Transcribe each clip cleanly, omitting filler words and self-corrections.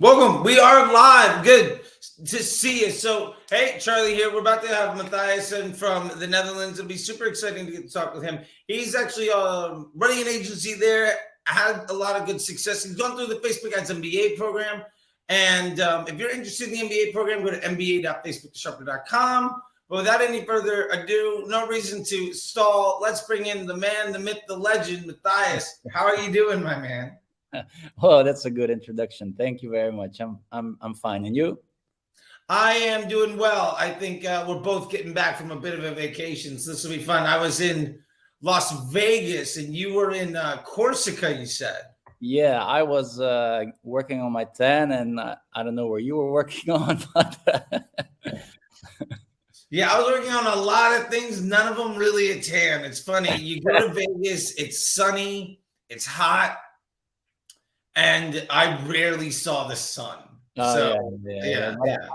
Welcome. We are live. Good to see you. So, hey, Charlie here. We're about to have Mathijs from the Netherlands. It'll be super exciting to get to talk with him. He's actually running an agency there, had a lot of good success. He's gone through the Facebook Ads MBA program. And if you're interested in the MBA program, go to mba.facebookdisruptor.com. But without any further ado, no reason to stall. Let's bring in the man, the myth, the legend, Mathijs. How are you doing, my man? Oh, that's a good introduction. Thank you very much. I'm fine. And you? I am doing well. I think we're both getting back from a bit of a vacation, so this will be fun. I was in Las Vegas, and you were in Corsica, you said. Yeah, I was working on my 10, and I don't know where you were working on, but yeah, I was working on a lot of things. None of them really a 10. It's funny. You go to Vegas, it's sunny, it's hot, and I rarely saw the sun. I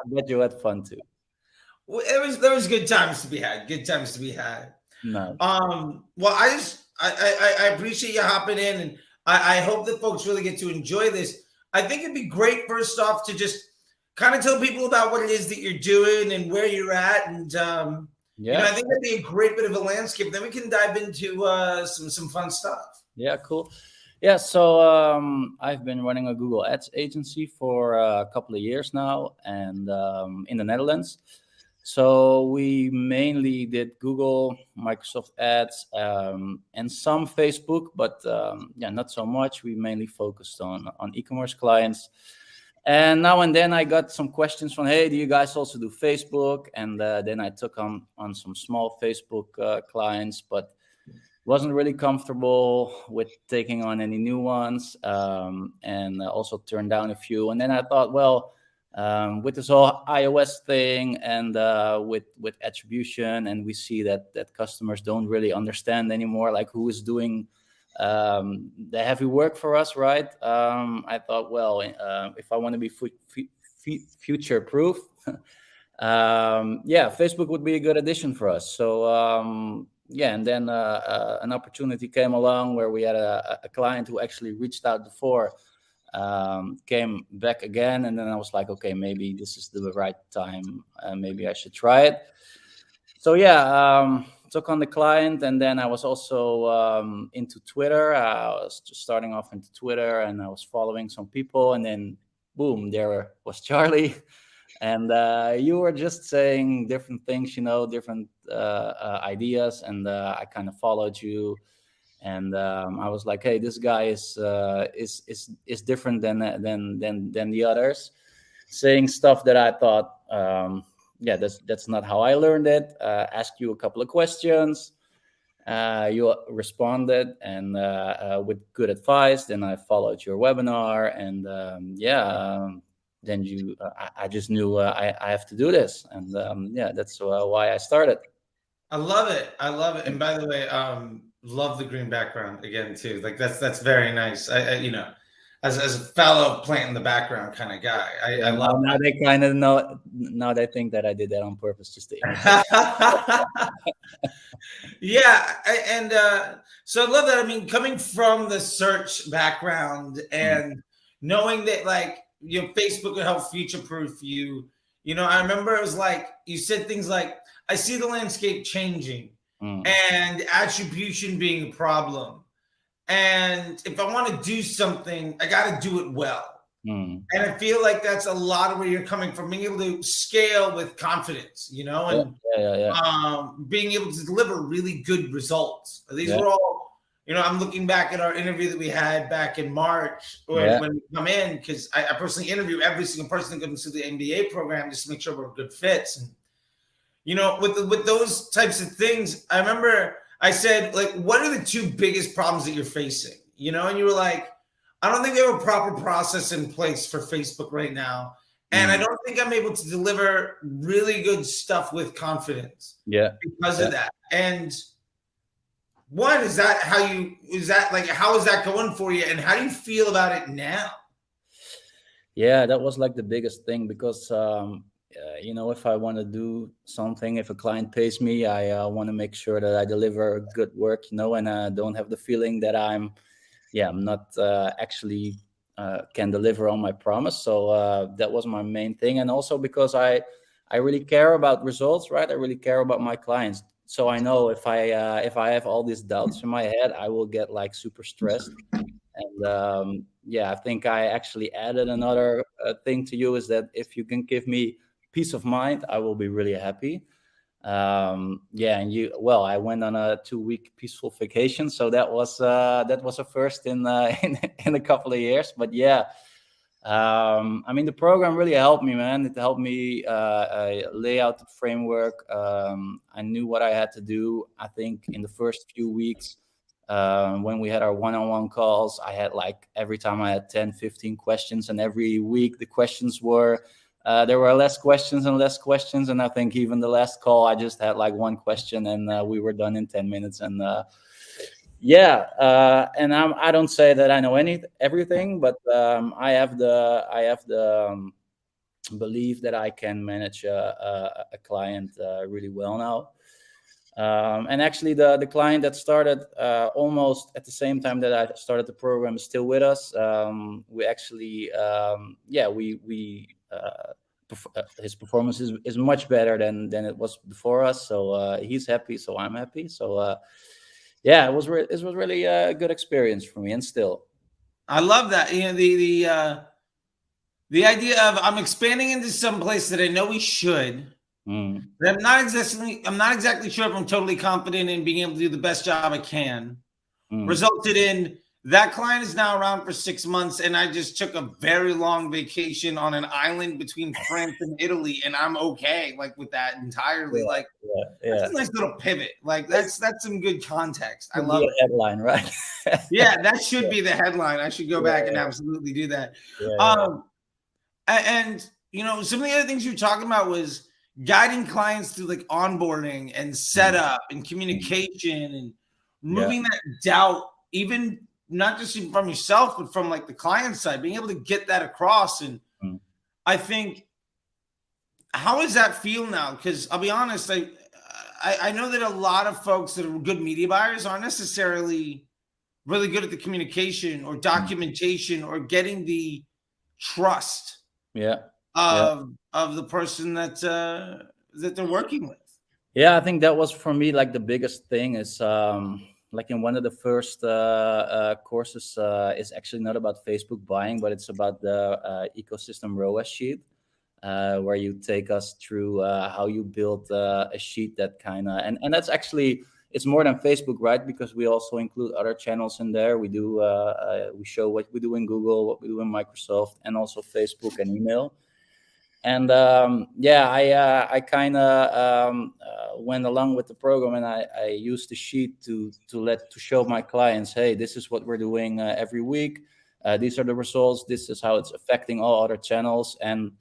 bet you had fun too. Well, there was good times to be had. Good times to be had. No. Well, I appreciate you hopping in, and I hope that folks really get to enjoy this. I think it'd be great, first off, to just kind of tell people about what it is that you're doing and where you're at, and I think that'd be a great bit of a landscape. Then we can dive into some fun stuff. Yeah, cool. Yeah, so I've been running a Google Ads agency for a couple of years now, and in the Netherlands. So we mainly did Google, Microsoft Ads, and some Facebook, but not so much. We mainly focused on e-commerce clients. And now and then I got some questions from, hey, do you guys also do Facebook? And then I took on some small Facebook clients, but wasn't really comfortable with taking on any new ones, and also turned down a few. And then I thought, well, with this whole iOS thing and with attribution, and we see that customers don't really understand anymore, like who is doing the heavy work for us, right? I thought, well, if I want to be future proof, Facebook would be a good addition for us. So and then an opportunity came along where we had a client who actually reached out before, came back again, and then I was like, okay, maybe this is the right time. Maybe I should try it. So took on the client, and then I was also into Twitter. I was just starting off into Twitter, and I was following some people, and then boom, there was Charlie. And you were just saying different things, different ideas, and I kind of followed you. And I was like, hey, this guy is different than the others, saying stuff that I thought, that's not how I learned it. Asked you a couple of questions. You responded, and with good advice. Then I followed your webinar, and then I just knew I have to do this, and that's why I started. I love it. And by the way, love the green background again too. Like that's very nice. I as a fellow plant in the background kind of guy, I love. Now they kind of know. Now they think that I did that on purpose, just to so I love that. I mean, coming from the search background and knowing that, like, Facebook would help future-proof you. I remember it was like you said things like, I see the landscape changing and attribution being a problem. And if I want to do something, I got to do it well. And I feel like that's a lot of where you're coming from, being able to scale with confidence, and being able to deliver really good results. These were all, I'm looking back at our interview that we had back in March when we come in, because I personally interview every single person that goes through the MBA program just to make sure we're good fits. And, with those types of things, I remember I said, like, what are the two biggest problems that you're facing? And you were like, I don't think they have a proper process in place for Facebook right now. And I don't think I'm able to deliver really good stuff with confidence. Because of that. And one, how is that going for you? And how do you feel about it now? Yeah, that was like the biggest thing, because if I want to do something, if a client pays me, I want to make sure that I deliver good work, and I don't have the feeling that I'm not actually can deliver on my promise. So that was my main thing, and also because I really care about results, right? I really care about my clients. So I know if I have all these doubts in my head, I will get like super stressed. And yeah, I think I actually added another thing to you, is that if you can give me peace of mind, I will be really happy. Yeah, and I went on a 2-week peaceful vacation, so that was a first in in a couple of years. But yeah, I mean, the program really helped me, man. It helped me lay out the framework. I knew what I had to do. I think in the first few weeks, when we had our one-on-one calls, I had like every time I had 10, 15 questions, and every week the questions were there were less questions and less questions. And I think even the last call, I just had like one question, and we were done in 10 minutes. And yeah, and I don't say that I know everything, but I have the belief that I can manage a client really well now. And actually, the client that started almost at the same time that I started the program is still with us. We actually, yeah, his performance is much better than it was before us. So he's happy, so I'm happy. So yeah, it was really a good experience for me, and still. I love that. You know, the idea of I'm expanding into some place that I know we should. Mm, But I'm not exactly sure if I'm totally confident in being able to do the best job I can. mm. Resulted in that client is now around for 6 months, and I just took a very long vacation on an island between France and Italy, and I'm okay like with that entirely. Yeah, Like yeah, that's yeah. a nice little pivot. Like that's some good context. I Could be love it. a headline, right? Yeah, that should be the headline. I should go back and absolutely do that. Yeah, Um, and you know, some of the other things you were talking about was guiding clients through like onboarding and mm, setup and mm. communication and Yeah, removing that doubt, even not just even from yourself, but from like the client side, being able to get that across. And mm. I think, how does that feel now? Because I'll be honest, I know that a lot of folks that are good media buyers aren't necessarily really good at the communication or Mm. documentation or getting the trust Yeah, yeah. of the person that they're working with. Yeah, I think that was for me like the biggest thing is like in one of the first courses is actually not about Facebook buying, but it's about the ecosystem ROAS sheet, where you take us through how you build a sheet that kind of and that's actually it's more than Facebook, right? Because we also include other channels in there. We show what we do in Google, what we do in Microsoft, and also Facebook and email. And yeah, I kind of went along with the program, and I used the sheet to show my clients, hey, this is what we're doing every week. These are the results. This is how it's affecting all other channels. And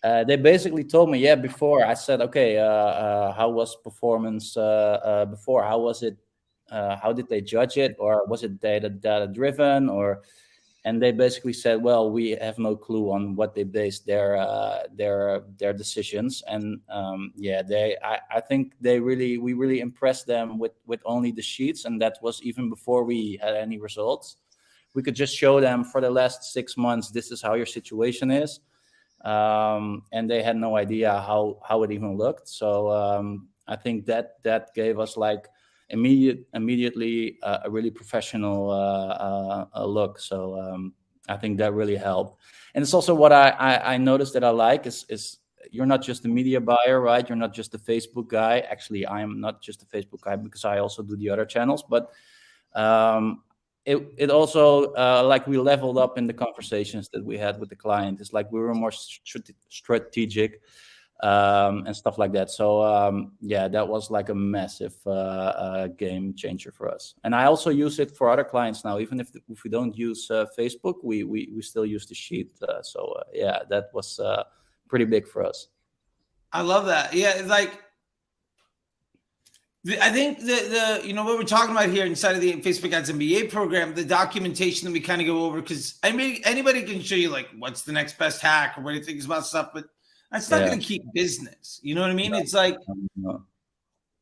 they basically told me, yeah, before I said, okay, how was performance before? How was it? How did they judge it, or was it data driven, or? And they basically said, well, we have no clue on what they based their decisions. And yeah, I think we really impressed them with only the sheets, and that was even before we had any results. We could just show them for the last 6 months, this is how your situation is, and they had no idea how it even looked. So I think that gave us like immediately a really professional look. So I think that really helped. And it's also what I noticed that I like is you're not just a media buyer, right? You're not just a Facebook guy. Actually, I'm not just a Facebook guy because I also do the other channels. But it also like we leveled up in the conversations that we had with the client. It's like we were more strategic and stuff like that. So yeah, that was like a massive game changer for us. And I also use it for other clients now. Even if we don't use Facebook, we still use the sheet. So yeah, that was pretty big for us. I love that. Yeah, like I think the you know what we're talking about here inside of the Facebook Ads MBA program, the documentation that we kind of go over, because I mean anybody can show you like what's the next best hack or what he thinks about stuff, but that's not Yeah. going to keep business. You know what I mean? No, It's like, no.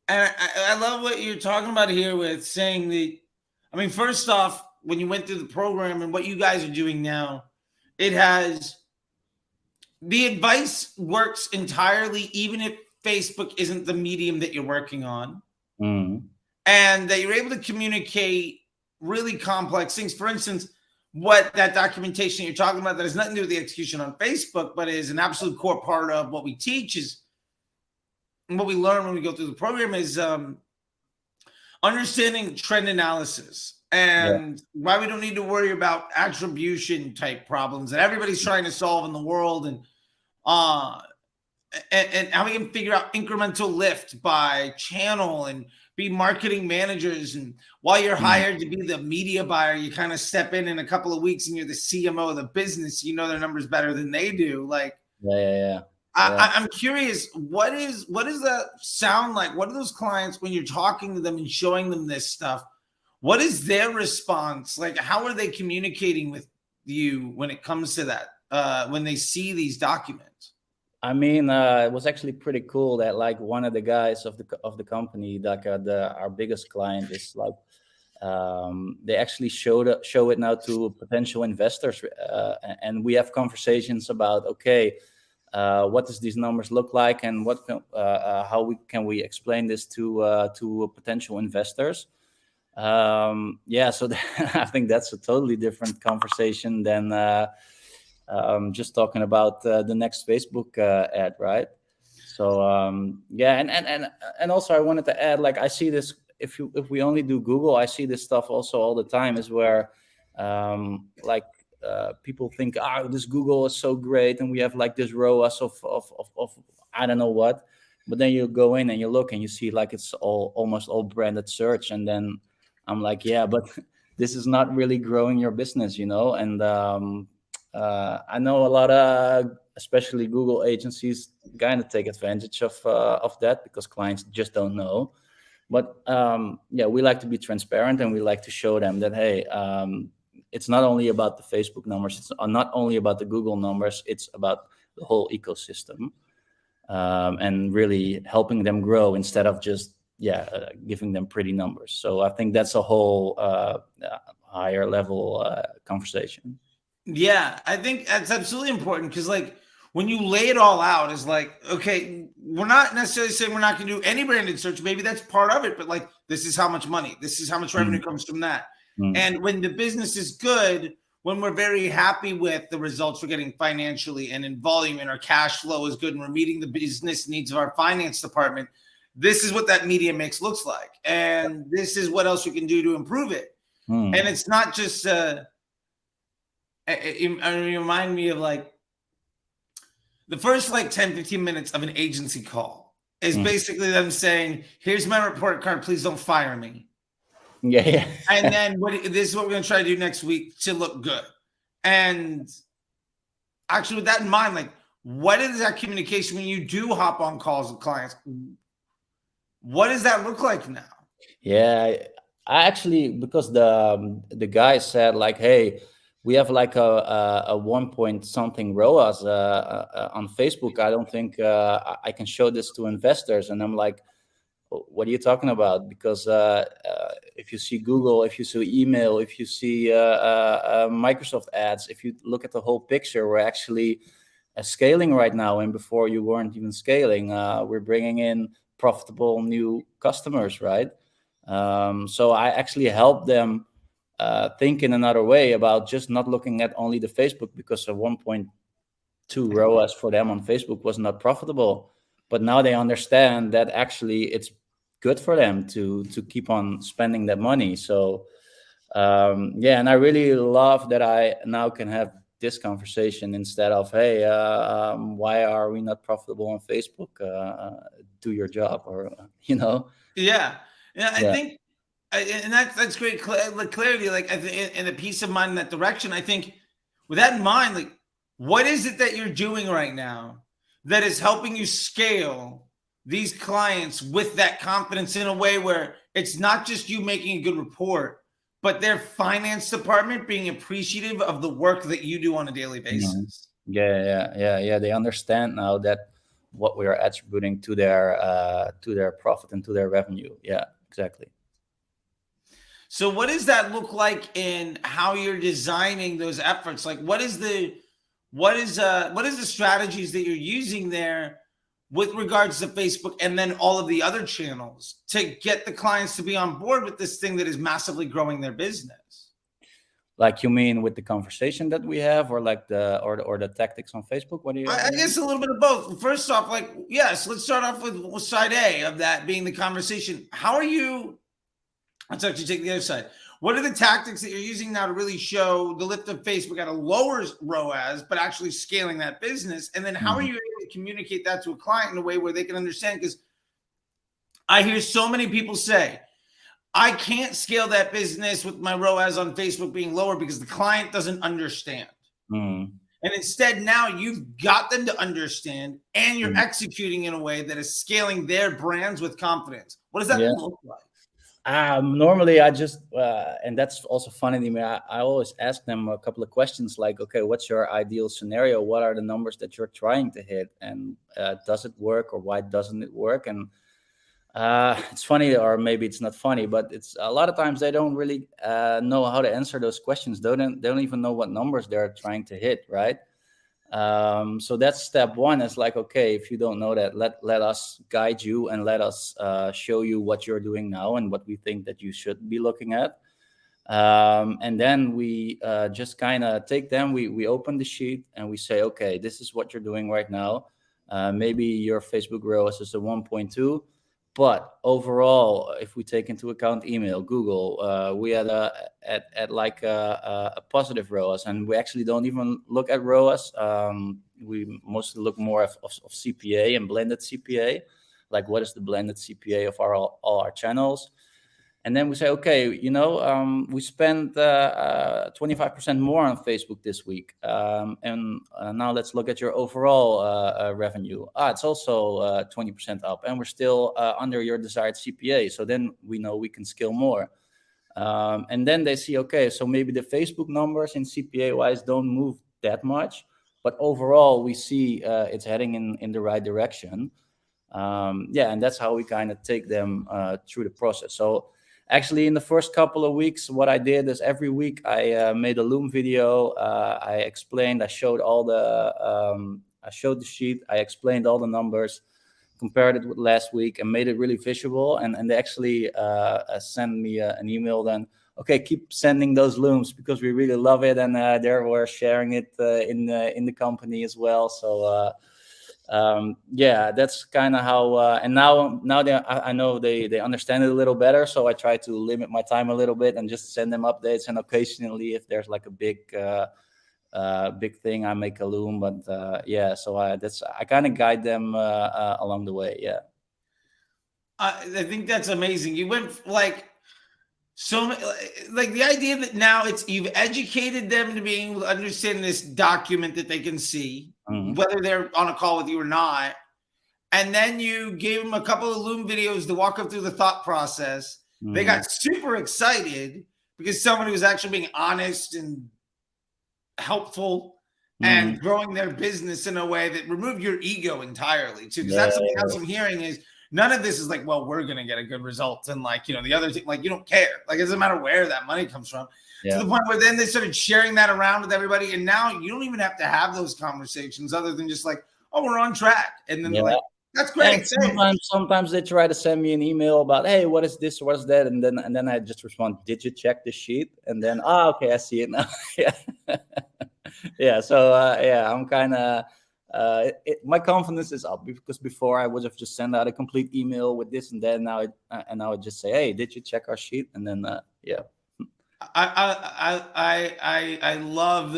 and I love what you're talking about here with saying that. I mean, first off, when you went through the program and what you guys are doing now, it has the advice works entirely, even if Facebook isn't the medium that you're working on, and that you're able to communicate really complex things. For instance, what that documentation you're talking about that has nothing to do with the execution on Facebook, but is an absolute core part of what we teach is, and what we learn when we go through the program is understanding trend analysis and why we don't need to worry about attribution type problems that everybody's trying to solve in the world, and how we can figure out incremental lift by channel and be marketing managers. And while you're hired to be the media buyer, you kind of step in a couple of weeks and you're the CMO of the business. You know their numbers better than they do. Like, I'm curious, what does that sound like? What are those clients when you're talking to them and showing them this stuff? What is their response? Like, how are they communicating with you when it comes to that, when they see these documents? I mean, it was actually pretty cool that like one of the guys of the company, like our biggest client, is like they actually show it now to potential investors, and we have conversations about what does these numbers look like, and how can we explain this to potential investors. So I think that's a totally different conversation than just talking about the next Facebook ad, right? So and also I wanted to add, like, I see this, if we only do Google, I see this stuff also all the time, is where people think, this Google is so great and we have like this ROAS of I don't know what, but then you go in and you look and you see like it's almost all branded search, and then I'm like, yeah, but this is not really growing your business, and I know a lot of, especially Google agencies, kind of take advantage of that because clients just don't know. But we like to be transparent, and we like to show them that, hey, it's not only about the Facebook numbers, it's not only about the Google numbers, it's about the whole ecosystem, and really helping them grow instead of just giving them pretty numbers. So I think that's a whole higher level conversation. Yeah, I think that's absolutely important, because like when you lay it all out, is like, okay, we're not necessarily saying we're not going to do any branded search. Maybe that's part of it, but like, this is how much money, this is how much revenue comes from that. And when the business is good, when we're very happy with the results we're getting financially and in volume, and our cash flow is good, and we're meeting the business needs of our finance department, this is what that media mix looks like. And this is what else we can do to improve it. And it's not just, it remind me of like the first like 10, 15 minutes of an agency call is basically them saying, here's my report card, please don't fire me. Yeah. And then this is what we're going to try to do next week to look good. And actually, with that in mind, like, what is that communication when you do hop on calls with clients? What does that look like now? Yeah, I actually, because the guy said like, hey, we have like a 1 point something ROAS on Facebook. I don't think I can show this to investors. And I'm like, what are you talking about? Because if you see Google, if you see email, if you see Microsoft ads, if you look at the whole picture, we're actually scaling right now. And before you weren't even scaling, we're bringing in profitable new customers, right? So I actually help them think in another way about just not looking at only the Facebook, because a 1.2 ROAS for them on Facebook was not profitable. But now they understand that actually it's good for them to keep on spending that money. So and I really love that I now can have this conversation instead of, hey, why are we not profitable on Facebook? Do your job, or Yeah, I think, and that's great clarity. Like, and a peace of mind in that direction. I think with that in mind, like, what is it that you're doing right now that is helping you scale these clients with that confidence in a way where it's not just you making a good report, but their finance department being appreciative of the work that you do on a daily basis? Yeah. They understand now that what we are attributing to their profit and to their revenue. Yeah, exactly. So what does that look like in how you're designing those efforts? Like what is the strategies that you're using there with regards to Facebook and then all of the other channels to get the clients to be on board with this thing that is massively growing their business? Like you mean with the conversation that we have, or like the tactics on Facebook? What do you? I guess a little bit of both. First off, like, yes, let's start off with side A of that being the conversation. How are you? Let's actually take the other side. What are the tactics that you're using now to really show the lift of Facebook at a lower ROAS, but actually scaling that business? And then how are you able to communicate that to a client in a way where they can understand? Because I hear so many people say, I can't scale that business with my ROAS on Facebook being lower because the client doesn't understand. And instead, now you've got them to understand and you're executing in a way that is scaling their brands with confidence. What does that look like? Normally I just, and that's also funny to me, I always ask them a couple of questions like, okay, what's your ideal scenario? What are the numbers that you're trying to hit? And does it work, or why doesn't it work? And it's funny, or maybe it's not funny, but it's a lot of times they don't really know how to answer those questions. They don't even know what numbers they're trying to hit, right? So that's step one. It's like, okay, if you don't know that, let us guide you and let us show you what you're doing now and what we think that you should be looking at. And then we just kind of take them, we open the sheet and we say, okay, this is what you're doing right now. Maybe your Facebook ROAS is a 1.2. But overall, if we take into account email, Google, we had at like a positive ROAS, and we actually don't even look at ROAS. We mostly look more of CPA and blended CPA, like what is the blended CPA of all our channels. And then we say, okay, we spent 25% more on Facebook this week. And now let's look at your overall revenue. It's also 20% up, and we're still under your desired CPA. So then we know we can scale more. And then they see, okay, so maybe the Facebook numbers in CPA-wise don't move that much, but overall we see it's heading in the right direction. And that's how we kind of take them through the process. So actually, in the first couple of weeks, what I did is every week I made a Loom video. I explained, I showed the sheet, I explained all the numbers, compared it with last week, and made it really visual. And they actually sent me an email then, okay, keep sending those Looms because we really love it, and we're sharing it in the company as well. So. That's kind of how, and now I know they understand it a little better. So I try to limit my time a little bit and just send them updates. And occasionally, if there's like a big thing, I make a Loom. But so I kind of guide them along the way. Yeah. I think that's amazing. You went like the idea that now you've educated them to being able to understand this document that they can see, whether they're on a call with you or not. And then you gave them a couple of Loom videos to walk them through the thought process. They got super excited because somebody was actually being honest and helpful and growing their business in a way that removed your ego entirely too. Because that's something else I'm hearing is, none of this is like, well, we're going to get a good result. And the other thing, like, you don't care. Like, it doesn't matter where that money comes from. To the point where then they started sharing that around with everybody. And now you don't even have to have those conversations other than just like, oh, we're on track. And then they're like, that's great. Sometimes they try to send me an email about, hey, what is this? What is that? And then I just respond, did you check the sheet? And then, okay, I see it now. So I'm kind of, my confidence is up, because before I would have just sent out a complete email with this and that. Now I would just say, hey, did you check our sheet? And then I love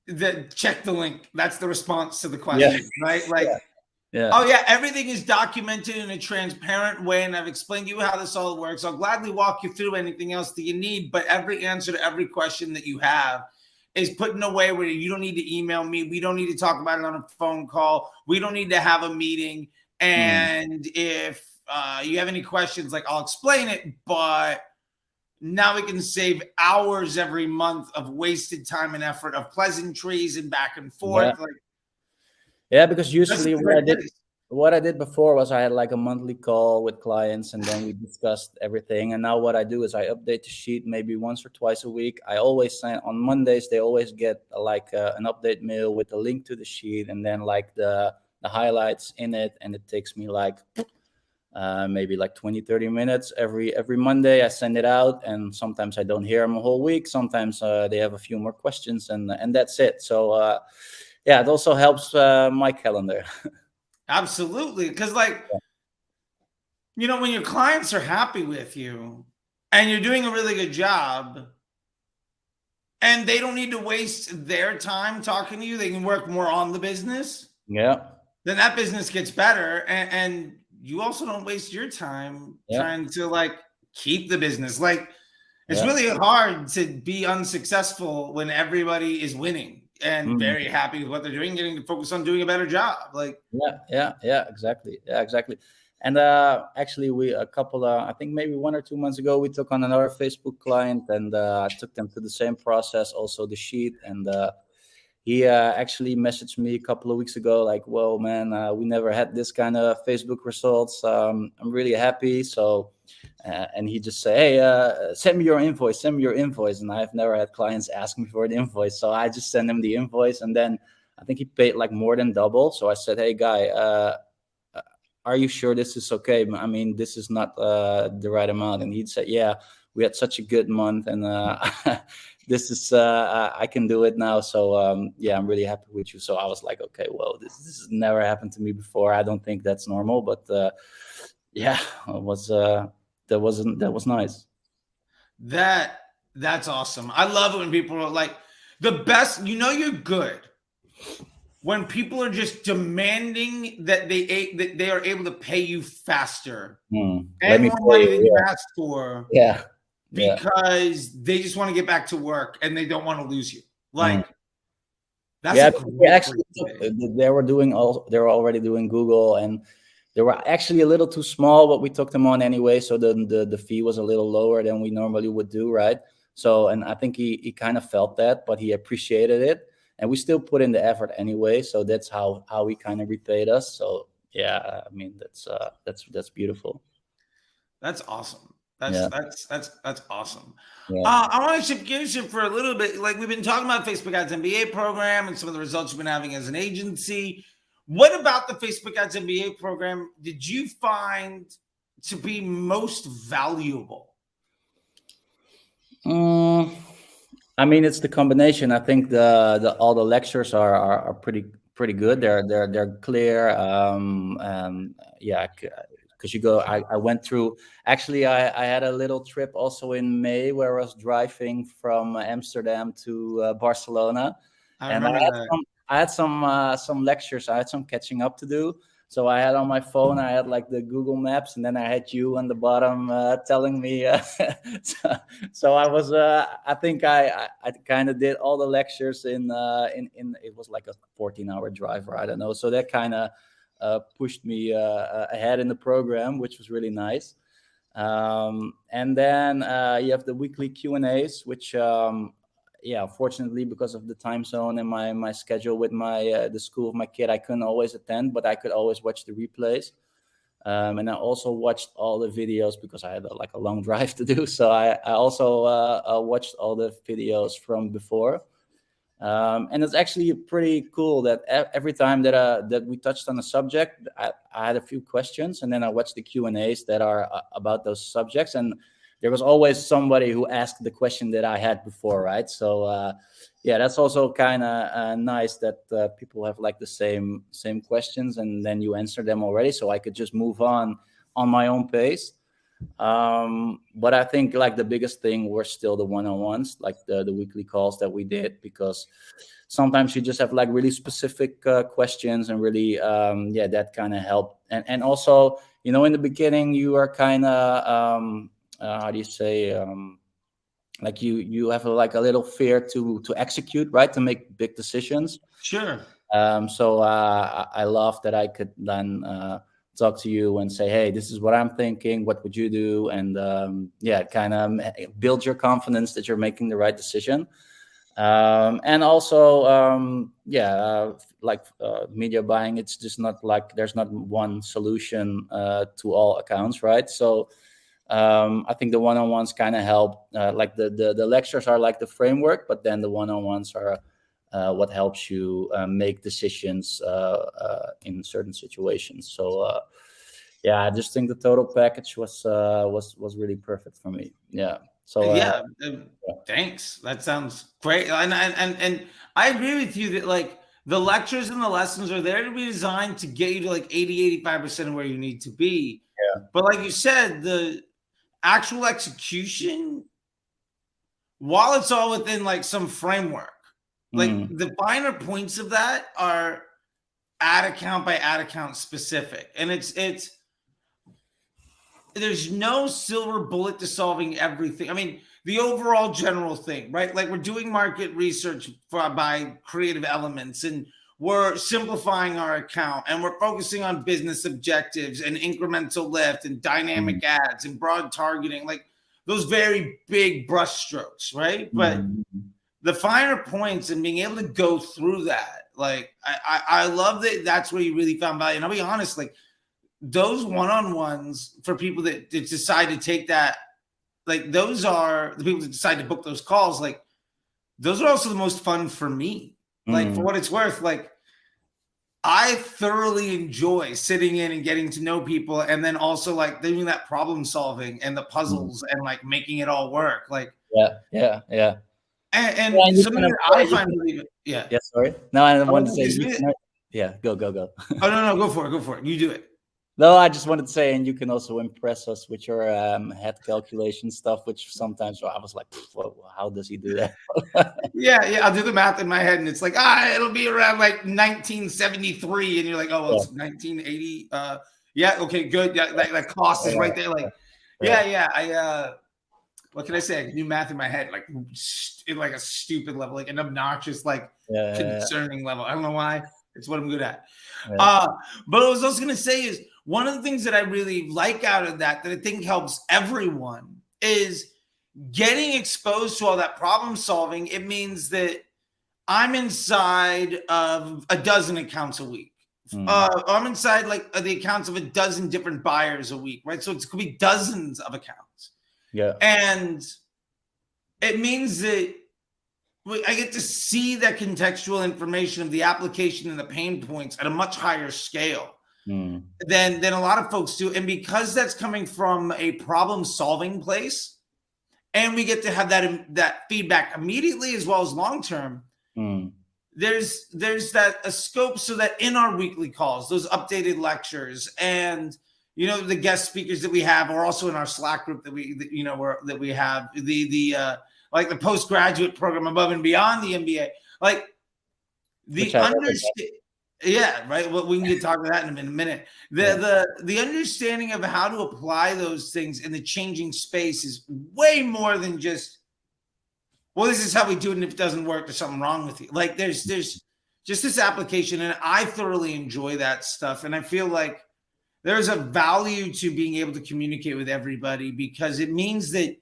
that check the link. That's the response to the question, right? Like, oh yeah, everything is documented in a transparent way, and I've explained to you how this all works. I'll gladly walk you through anything else that you need, but every answer to every question that you have is put in a way where you don't need to email me. We don't need to talk about it on a phone call. We don't need to have a meeting. And if you have any questions, like, I'll explain it, but now we can save hours every month of wasted time and effort, of pleasantries and back and forth. Because usually what I did before was I had like a monthly call with clients, and then we discussed everything. And now what I do is I update the sheet maybe once or twice a week. I always sign on Mondays. They always get an update mail with a link to the sheet, and then like the highlights in it. And it takes me like maybe like 20-30 minutes every Monday. I send it out, and sometimes I don't hear them a whole week. Sometimes they have a few more questions, and that's it. So yeah, it also helps my calendar. Absolutely. Because, like, you know, when your clients are happy with you and you're doing a really good job and they don't need to waste their time talking to you, they can work more on the business. Yeah. Then that business gets better. And you also don't waste your time trying to like keep the business. Like, it's really hard to be unsuccessful when everybody is winning and very happy with what they're doing, getting to focus on doing a better job. Like, exactly. Yeah, exactly. And actually, I think maybe 1 or 2 months ago, we took on another Facebook client, and I took them through the same process, also the sheet. And he actually messaged me a couple of weeks ago, like, "Whoa, man, we never had this kind of Facebook results. I'm really happy." So, and he just say, "Hey, send me your invoice. Send me your invoice." And I've never had clients ask me for an invoice, so I just send him the invoice, and then I think he paid like more than double. So I said, "Hey, guy, are you sure this is okay? I mean, this is not the right amount." And he'd say, "Yeah, we had such a good month, and this is I can do it now. So yeah, I'm really happy with you." So I was like, "Okay, well, this has never happened to me before. I don't think that's normal, but yeah, it was that was nice." that's awesome. I love it when people are like the best. You know, you're good when people are just demanding that they are able to pay you faster and more money than you asked for. Yeah. Because they just want to get back to work and they don't want to lose you. Like, that's actually they were already doing Google, and they were actually a little too small, but we took them on anyway. So the fee was a little lower than we normally would do, right? So, and I think he kind of felt that, but he appreciated it, and we still put in the effort anyway. So that's how he kind of repaid us. So yeah, I mean, that's beautiful. That's awesome. That's awesome. Yeah. I want to shift gears here for a little bit. Like, we've been talking about Facebook Ads MBA program and some of the results you've been having as an agency. What about the Facebook Ads MBA program did you find to be most valuable? I mean, it's the combination. I think all the lectures are pretty good. They're clear. Yeah, because I went through. Actually, I had a little trip also in May where I was driving from Amsterdam to Barcelona, and I had some lectures. I had some catching up to do. So I had on my phone, I had like the Google Maps, and then I had you on the bottom telling me. So I was, I think I kind of did all the lectures in it was like a 14-hour drive, or I don't know. So that kind of pushed me ahead in the program, which was really nice. And then you have the weekly Q&As, which yeah, unfortunately, because of the time zone and my schedule with the school of my kid, I couldn't always attend, but I could always watch the replays. And I also watched all the videos because I had like a long drive to do. So I also watched all the videos from before. And it's actually pretty cool that every time that we touched on a subject, I had a few questions, and then I watched the Q&As that are about those subjects, and there was always somebody who asked the question that I had before, right? So yeah, that's also kind of nice that people have like the same questions, and then you answer them already, so I could just move on my own pace. But I think like the biggest thing were still the one-on-ones, like the weekly calls that we did, because sometimes you just have like really specific questions, and really yeah, that kind of helped. And also, you know, in the beginning you are kind of how do you say, like you have like a little fear to execute, right, to make big decisions. Sure. So I love that I could then talk to you and say, "Hey, this is what I'm thinking. What would you do?" And yeah, kind of build your confidence that you're making the right decision. And also, like media buying, it's just not like there's not one solution to all accounts, right? So I think the one-on-ones kind of help. Like the lectures are like the framework, but then the one-on-ones are what helps you make decisions in certain situations. So yeah, I just think the total package was really perfect for me. Yeah. So Yeah, thanks. That sounds great. And I agree with you that like the lectures and the lessons are there to be designed to get you to like 80, 85% of where you need to be. yeah. But like you said, the actual execution, while it's all within like some framework, like Mm, the finer points of that are ad account by ad account specific. And it's there's no silver bullet to solving everything. I mean, the overall general thing, right? Like we're doing market research by creative elements, and we're simplifying our account, and we're focusing on business objectives and incremental lift and mm, dynamic ads and broad targeting, like those very big brushstrokes, right? But mm, the finer points and being able to go through that, like I love that. That's where you really found value. And I'll be honest, like those one-on-ones for people that decide to take that, like those are the people that decide to book those calls, like those are also the most fun for me. Like for mm, what it's worth, like I thoroughly enjoy sitting in and getting to know people, and then also like doing that problem solving and the mm. puzzles and like making it all work, like Yeah, yeah, yeah. Yeah, and and you something can that apply. I You find can, really, yeah. yeah, sorry. No, I Oh, wanted to say is you it? can. Yeah, go. Oh no, go for it, you do it. No, I just wanted to say, and you can also impress us with your head calculation stuff, which sometimes I was like, how does he do that? Yeah, I'll do the math in my head, and it's like, it'll be around like 1973, and you're like, oh, well, Yeah, it's 1980. Yeah, okay, good. Yeah, that cost is right there. Like, yeah, yeah. What can I say? I can do math in my head, like in like a stupid level, like an obnoxious, like yeah, concerning level. I don't know why. It's what I'm good at. yeah. Uh, but what I was also gonna say is one of the things that I really like out of that I think helps everyone is getting exposed to all that problem solving. It means that I'm inside of a dozen accounts a week. Mm, I'm inside like the accounts of a dozen different buyers a week, right? So it could be dozens of accounts. yeah. And it means that I get to see that contextual information of the application and the pain points at a much higher scale Mm, than a lot of folks do. And because that's coming from a problem solving place, and we get to have that feedback immediately as well as long term, mm, there's that a scope so that in our weekly calls, those updated lectures and the guest speakers that we have are also in our Slack group that we have the like the postgraduate program above and beyond the MBA, like which the I never done. understand. Yeah, right. Well, we can get talk to that in a minute. Yeah, The understanding of how to apply those things in the changing space is way more than just, well, this is how we do it, and if it doesn't work, there's something wrong with you. Like there's just this application, and I thoroughly enjoy that stuff, and I feel like there's a value to being able to communicate with everybody, because it means that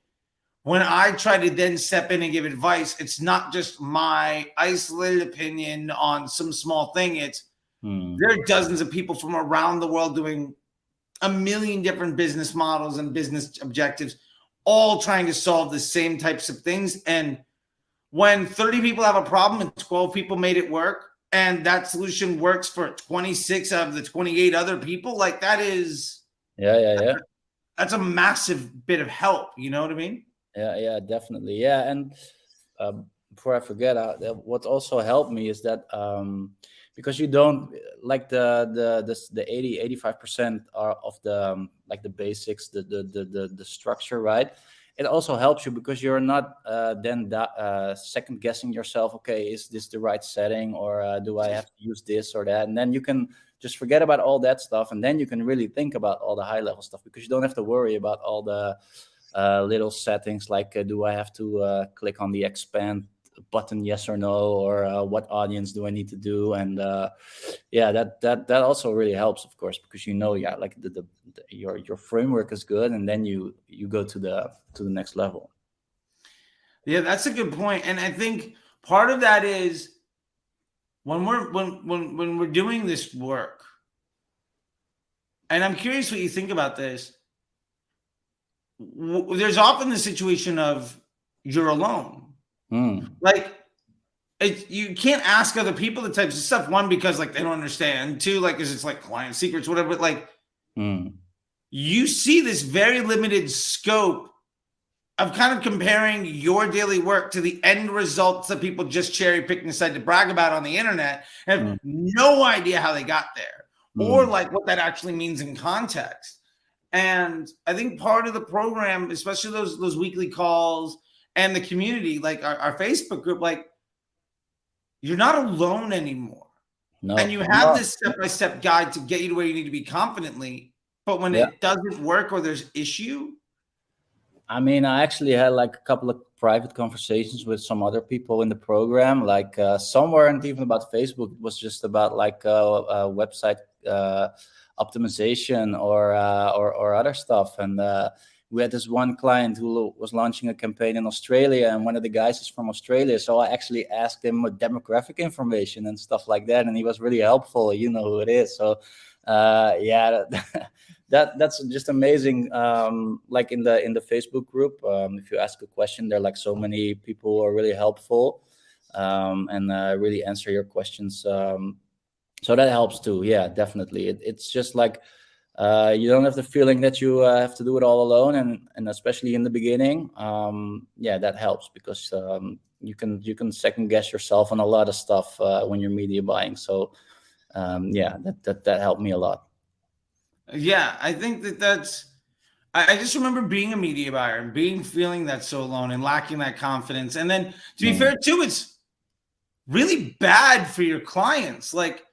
when I try to then step in and give advice, it's not just my isolated opinion on some small thing. It's mm, there are dozens of people from around the world doing a million different business models and business objectives, all trying to solve the same types of things. And when 30 people have a problem and 12 people made it work, and that solution works for 26 out of the 28 other people, like that's yeah. a massive bit of help. You know what I mean? Yeah, definitely. Yeah, and before I forget, what also helped me is that because you don't like the 80-85% are of the like the basics, the structure, right? It also helps you because you're not then second guessing yourself. Okay, is this the right setting, or do I have to use this or that? And then you can just forget about all that stuff, and then you can really think about all the high level stuff, because you don't have to worry about all the little settings like do I have to click on the expand button, yes or no, or what audience do I need to do? And yeah, that also really helps, of course, because yeah, like your framework is good, and then you go to the next level. Yeah, that's a good point. And I think Part of that is when we're doing this work, and I'm curious what you think about this. There's often the situation of you're alone. Like, you can't ask other people the types of stuff. One, because like they don't understand. Two, like, because it's like client secrets, whatever. But like, you see this very limited scope of kind of comparing your daily work to the end results that people just cherry pick and decide to brag about on the internet, and have no idea how they got there, or like what that actually means in context. And I think part of the program, especially those weekly calls and the community, like our Facebook group, like, you're not alone anymore. No. And you have this step-by-step guide to get you to where you need to be confidently. But when it doesn't work or there's issue. I mean, I actually had like a couple of private conversations with some other people in the program. Like some weren't even about Facebook. It was just about like website optimization or other stuff. And we had this one client who was launching a campaign in Australia, and one of the guys is from Australia. So I actually asked him demographic information and stuff like that, and he was really helpful. You know who it is. So that's just amazing. Like in the Facebook group, if you ask a question, there are like so many people who are really helpful and really answer your questions. So that helps too. Yeah, definitely. It's just like you don't have the feeling that you have to do it all alone, and especially in the beginning, that helps because you can second guess yourself on a lot of stuff when you're media buying. So that helped me a lot. Yeah, I think that's. I just remember being a media buyer and feeling that so alone and lacking that confidence. And then, to be fair too, it's really bad for your clients. Like,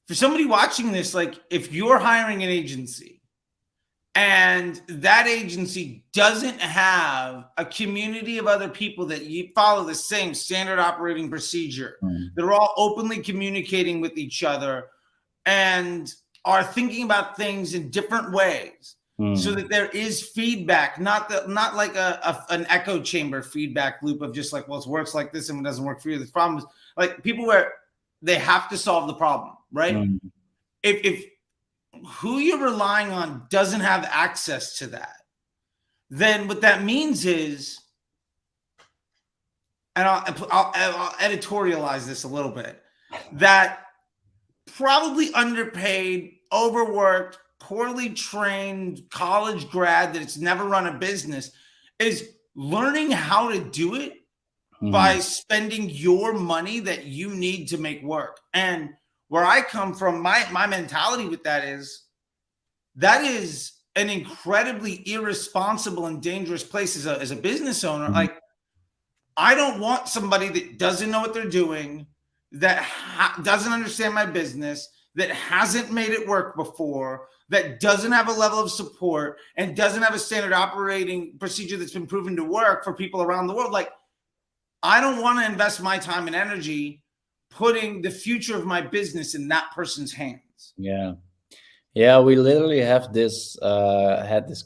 for somebody watching this, like, if you're hiring an agency and that agency doesn't have a community of other people that you follow the same standard operating procedure, that are all openly communicating with each other and are thinking about things in different ways, so that there is feedback, not like an echo chamber feedback loop of just like, well, it works like this and it doesn't work for you. The problem is like people where they have to solve the problem, right? If who you're relying on doesn't have access to that, then what that means is, and I'll editorialize this a little bit, that probably underpaid, overworked, poorly trained college grad that's never run a business is learning how to do it by spending your money that you need to make work. And where I come from, my mentality with that is an incredibly irresponsible and dangerous place as a business owner. Like, I don't want somebody that doesn't know what they're doing, that doesn't understand my business, that hasn't made it work before, that doesn't have a level of support, and doesn't have a standard operating procedure that's been proven to work for people around the world. Like, I don't want to invest my time and energy putting the future of my business in that person's hands. Yeah, we literally had this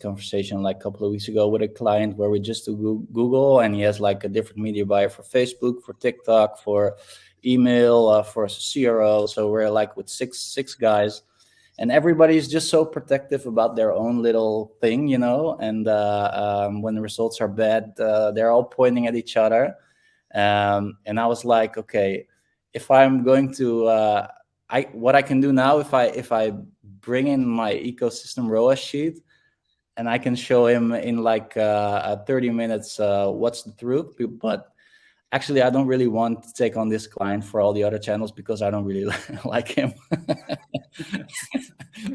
conversation like a couple of weeks ago with a client where we just do Google, and he has like a different media buyer for Facebook, for TikTok, for email, for a CRO. So we're like with six guys, and everybody's just so protective about their own little thing, you know. And when the results are bad, they're all pointing at each other. And I was like, okay, if I'm going to, what I can do now, if I bring in my ecosystem ROAS sheet, and I can show him in like 30 minutes what's the truth. But actually, I don't really want to take on this client for all the other channels because I don't really like him.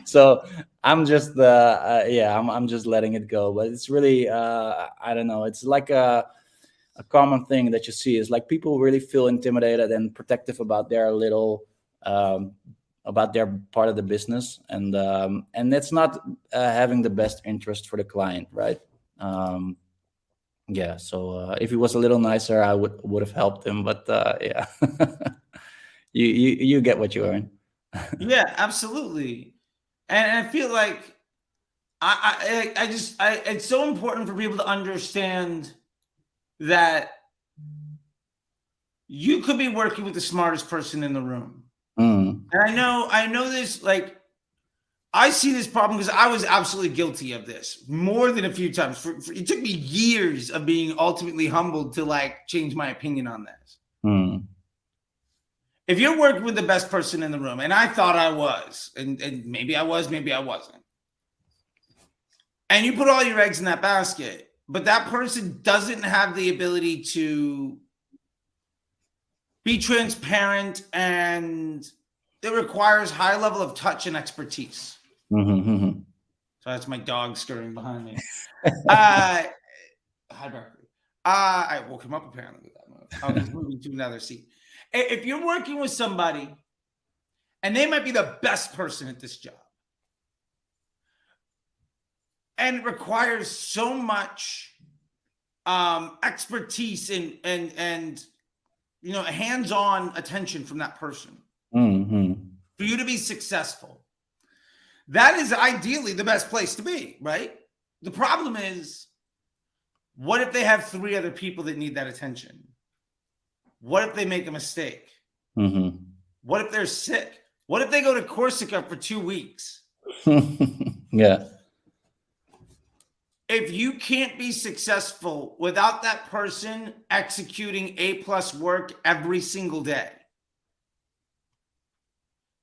So I'm just I'm just letting it go. But it's really I don't know. It's like a common thing that you see is like people really feel intimidated and protective about their little about their part of the business, and it's not having the best interest for the client, right? So if he was a little nicer, I would have helped him, but you get what you earn. Yeah, absolutely. And I feel like it's so important for people to understand that you could be working with the smartest person in the room. Mm. And I know this, like, I see this problem because I was absolutely guilty of this more than a few times. It took me years of being ultimately humbled to like change my opinion on this. Mm. If you're working with the best person in the room, and I thought I was, and maybe I was, maybe I wasn't, and you put all your eggs in that basket, but that person doesn't have the ability to be transparent, and it requires high level of touch and expertise. Mm-hmm, mm-hmm. So that's my dog scurrying behind me. Hi, Berkeley. I woke him up apparently with that move. Oh, he's moving to another seat. If you're working with somebody, and they might be the best person at this job, and it requires so much expertise and you know, hands-on attention from that person Mm-hmm. for you to be successful, that is ideally the best place to be, right? The problem is, what if they have 3 other people that need that attention? What if they make a mistake? Mm-hmm. What if they're sick? What if they go to Corsica for 2 weeks? Yeah. If you can't be successful without that person executing A+ work every single day,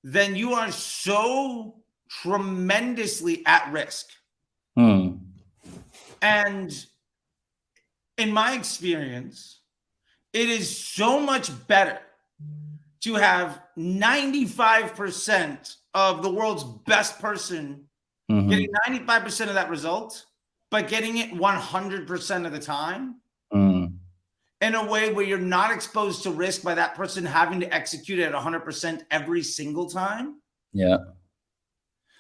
then you are so tremendously at risk. Mm. And in my experience, it is so much better to have 95% of the world's best person Mm-hmm. getting 95% of that result, but getting it 100% of the time Mm. in a way where you're not exposed to risk by that person having to execute it at 100% every single time. Yeah.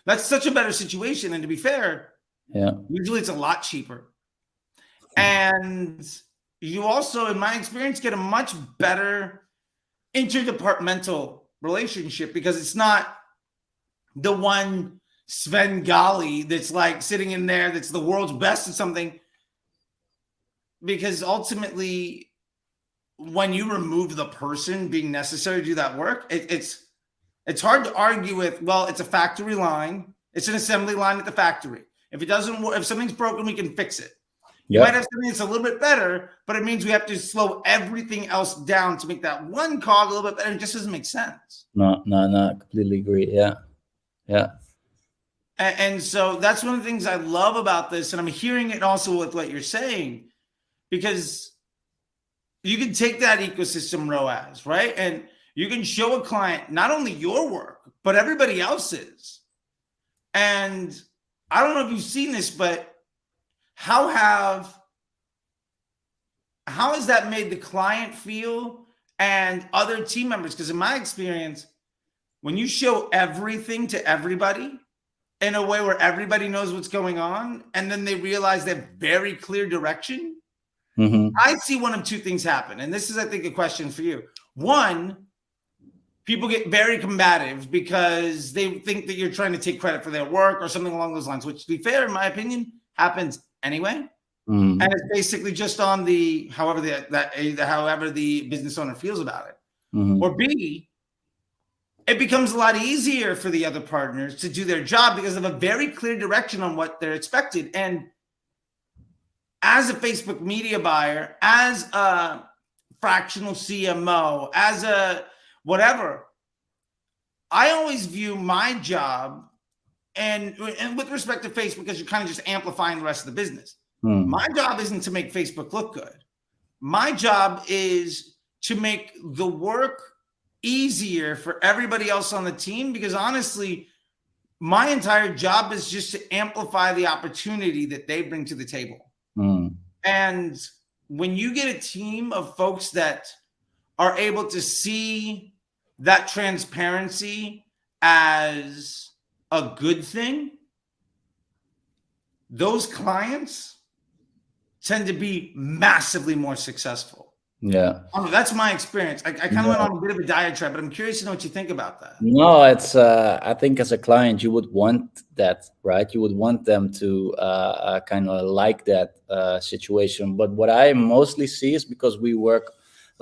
That's such a better situation. And to be fair, Yeah. usually it's a lot cheaper. And you also, in my experience, get a much better interdepartmental relationship because it's not the one Svengali that's like sitting in there that's the world's best at something. Because ultimately, when you remove the person being necessary to do that work, it's hard to argue with, well, it's a factory line. It's an assembly line at the factory. If it doesn't work, if something's broken, we can fix it. You might have something that's a little bit better, but it means we have to slow everything else down to make that one cog a little bit better. It just doesn't make sense. No, completely agree. Yeah. Yeah. And so that's one of the things I love about this. And I'm hearing it also with what you're saying, because you can take that ecosystem ROAS, right? And you can show a client not only your work, but everybody else's. And I don't know if you've seen this, but how has that made the client feel and other team members? Because in my experience, when you show everything to everybody in a way where everybody knows what's going on, and then they realize they have very clear direction, Mm-hmm. I see one of 2 things happen. And this is, I think, a question for you. One, people get very combative because they think that you're trying to take credit for their work or something along those lines, which, to be fair, in my opinion, happens anyway. Mm-hmm. And it's basically just on the however the business owner feels about it. Mm-hmm. Or B, it becomes a lot easier for the other partners to do their job because of a very clear direction on what they're expected. And as a Facebook media buyer, as a fractional CMO, as a whatever, I always view my job, and with respect to Facebook, because you're kind of just amplifying the rest of the business. Mm. My job isn't to make Facebook look good. My job is to make the work easier for everybody else on the team, because honestly, my entire job is just to amplify the opportunity that they bring to the table. Mm. And when you get a team of folks that are able to see that transparency as a good thing, those clients tend to be massively more successful. Yeah. That's my experience. I kind of went on a bit of a diatribe, but I'm curious to know what you think about that. No, it's I think as a client you would want that, right? You would want them to kind of like that situation. But what I mostly see is, because we work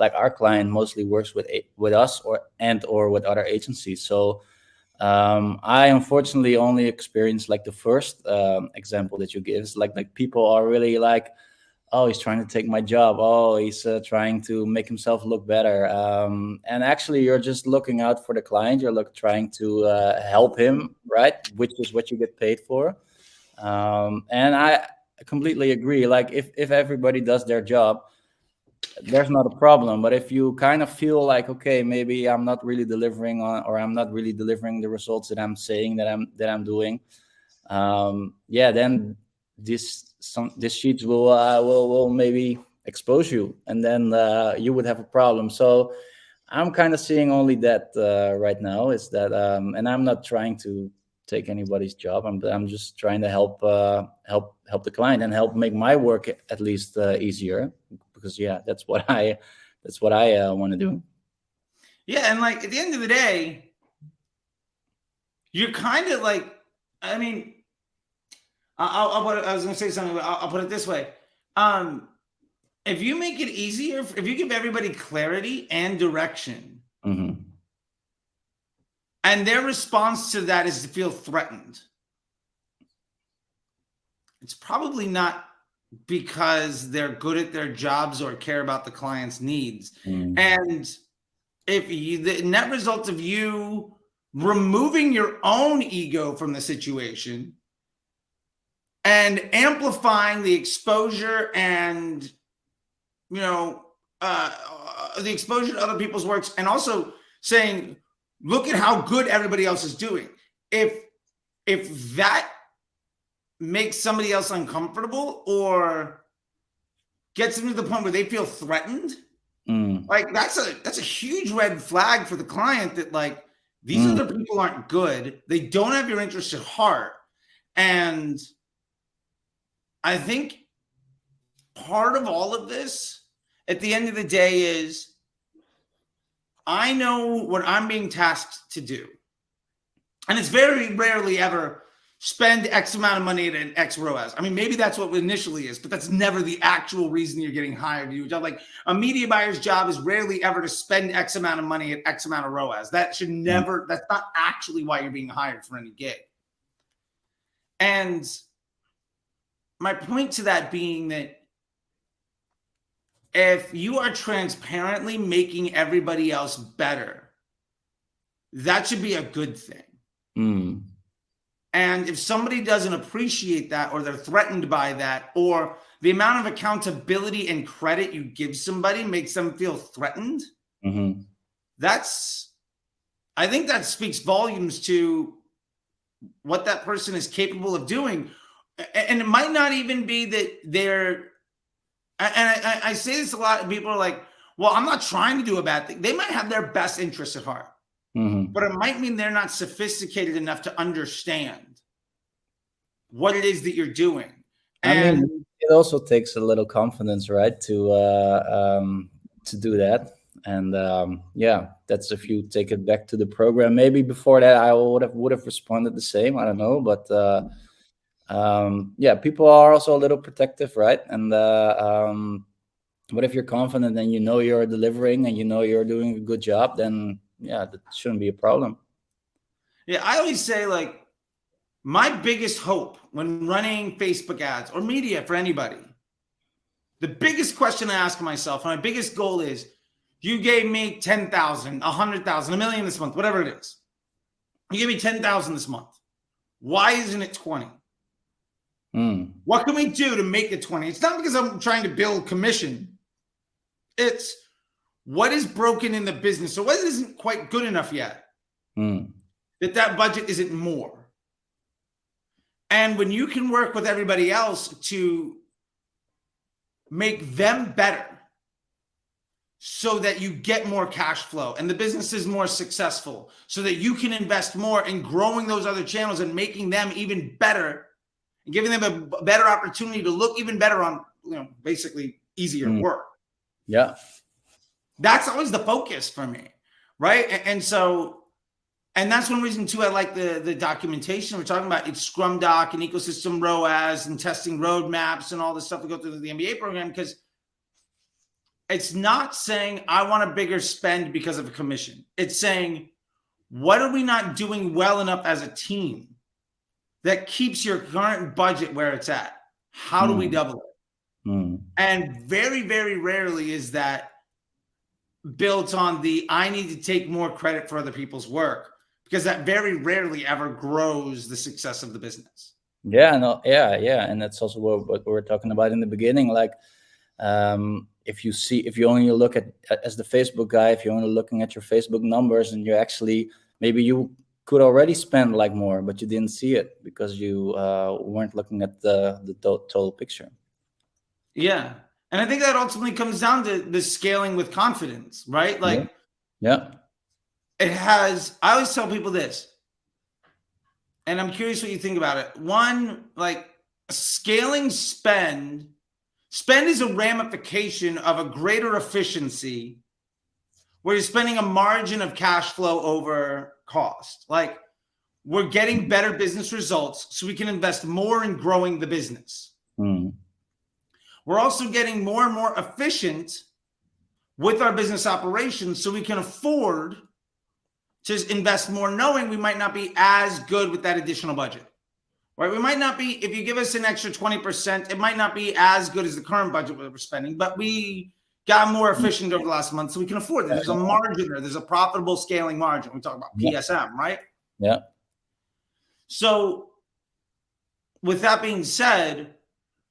like our client mostly works with us or with other agencies. So I unfortunately only experienced like the first example that you give. It's like people are really like, oh, he's trying to take my job. Oh, he's trying to make himself look better. And actually, you're just looking out for the client. You're trying to help him, right? Which is what you get paid for. And I completely agree. Like if everybody does their job, there's not a problem. But if you kind of feel like, okay, maybe I'm not really delivering on, or I'm not really delivering the results that I'm saying that I'm doing, then these sheets will maybe expose you, and then you would have a problem. So I'm kind of seeing only that right now, is that and I'm not trying to take anybody's job. I'm just trying to help the client and help make my work at least easier, because that's what I want to do. Yeah, and like at the end of the day, you're kind of like, I mean, I was going to say something, but I'll put it this way. If you make it easier, if you give everybody clarity and direction, Mm-hmm. and their response to that is to feel threatened, it's probably not because they're good at their jobs or care about the client's needs. Mm. And if the net result of you removing your own ego from the situation and amplifying the exposure and, the exposure to other people's works, and also saying, look at how good everybody else is doing. If that makes somebody else uncomfortable or gets them to the point where they feel threatened, like that's a huge red flag for the client, that like these other people aren't good. They don't have your interests at heart. And I think part of all of this at the end of the day is, I know what I'm being tasked to do. And it's very rarely ever spend X amount of money at an X ROAS. I mean, maybe that's what initially is, but that's never the actual reason you're getting hired to do a job. Like a media buyer's job is rarely ever to spend X amount of money at X amount of ROAS. That should never, that's not actually why you're being hired for any gig. And my point to that being that if you are transparently making everybody else better, that should be a good thing. And if somebody doesn't appreciate that, or they're threatened by that, or the amount of accountability and credit you give somebody makes them feel threatened, I think that speaks volumes to what that person is capable of doing. And it might not even be that they're, and I say this a lot, and people are like, well, I'm not trying to do a bad thing. They might have their best interests at heart. But it might mean they're not sophisticated enough to understand what it is that you're doing. And I mean, it also takes a little confidence, right, to do that. And that's, if you take it back to the program. Maybe before that, I would have responded the same. I don't know, but people are also a little protective, right? And but if you're confident and you know you're delivering and you know you're doing a good job, then that shouldn't be a problem. Yeah, I always say, like, my biggest hope when running Facebook ads or media for anybody, the biggest question I ask myself, and my biggest goal is, you gave me 10,000, 100,000, $1 million this month, whatever it is. You gave me 10,000 this month. Why isn't it 20? What can we do to make it 20? It's not because I'm trying to build commission. It's what is broken in the business. So what isn't quite good enough yet? That budget isn't more. And when you can work with everybody else to make them better so that you get more cash flow and the business is more successful, so that you can invest more in growing those other channels and making them even better and giving them a better opportunity to look even better on, basically easier work. Yeah. That's always the focus for me, right? And so, and that's one reason too I like the documentation we're talking about. It's Scrum Doc and ecosystem ROAS and testing roadmaps and all the stuff we go through the MBA program, because it's not saying I want a bigger spend because of a commission. It's saying, what are we not doing well enough as a team that keeps your current budget where it's at? How do we double it? And very, very rarely is that built on the I need to take more credit for other people's work, because that very rarely ever grows the success of the business. Yeah, no, yeah, and that's also what we were talking about in the beginning. Like, if you only look at as the Facebook guy, if you're only looking at your Facebook numbers, and you actually maybe you could already spend like more, but you didn't see it because you weren't looking at the total picture. Yeah. And I think that ultimately comes down to the scaling with confidence, right? Like, yeah. I always tell people this, and I'm curious what you think about it. One, like, scaling spend is a ramification of a greater efficiency where you're spending a margin of cash flow over cost. Like, we're getting better business results so we can invest more in growing the business. We're also getting more and more efficient with our business operations so we can afford to invest more, knowing we might not be as good with that additional budget, right? We might not be, if you give us an extra 20%, it might not be as good as the current budget we're spending, but we got more efficient over the last month so we can afford that. There's a margin there. There's a profitable scaling margin. We talk about PSM, right? Yeah. So with that being said,